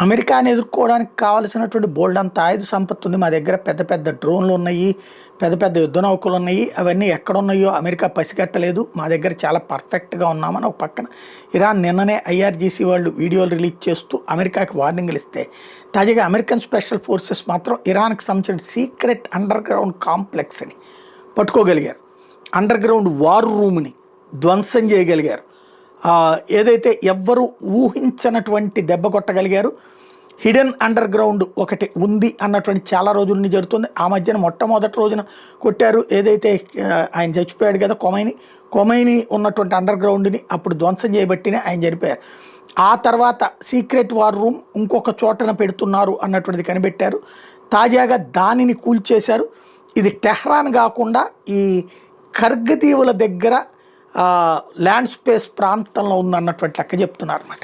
అమెరికాని ఎదుర్కోవడానికి కావాల్సినటువంటి బోల్డ్ అంత ఆయుధ సంపత్తి ఉంది మా దగ్గర. పెద్ద పెద్ద డ్రోన్లు ఉన్నాయి, పెద్ద పెద్ద యుద్ధ నౌకలు ఉన్నాయి. అవన్నీ ఎక్కడున్నాయో అమెరికా పసిగట్టలేదు. మా దగ్గర చాలా పర్ఫెక్ట్గా ఉన్నామని ఒక పక్కన ఇరాన్ నిన్ననే ఐఆర్జీసీ వాళ్ళు వీడియోలు రిలీజ్ చేస్తూ అమెరికాకి వార్నింగ్లు ఇస్తే, తాజాగా అమెరికన్ స్పెషల్ ఫోర్సెస్ మాత్రం ఇరాన్కి సంబంధించిన సీక్రెట్ అండర్ గ్రౌండ్ కాంప్లెక్స్ని పట్టుకోగలిగారు. అండర్ గ్రౌండ్ వార్ రూమ్ని ధ్వంసం చేయగలిగారు. ఏదైతే ఎవ్వరూ ఊహించనటువంటి దెబ్బ కొట్టగలిగారు. హిడెన్ అండర్ గ్రౌండ్ ఒకటి ఉంది అన్నటువంటి చాలా రోజుల నుంచి జరుగుతుంది. ఆ మధ్యన మొట్టమొదటి రోజున కొట్టారు. ఏదైతే ఆయన చచ్చిపోయాడు కదా కొమైని ఉన్నటువంటి అండర్ గ్రౌండ్ని అప్పుడు ధ్వంసం చేయబట్టినే ఆయన చనిపోయారు. ఆ తర్వాత సీక్రెట్ వార్ రూమ్ ఇంకొక చోటన పెడుతున్నారు అన్నటువంటిది కనిపెట్టారు. తాజాగా దానిని కూల్చేశారు. ఇది టెహ్రాన్ కాకుండా ఈ కర్గ్ దీవుల దగ్గర ల్యాండ్ స్పేస్ ప్రాంతంలో ఉందన్నటువంటి లెక్క చెప్తున్నారు అన్నమాట.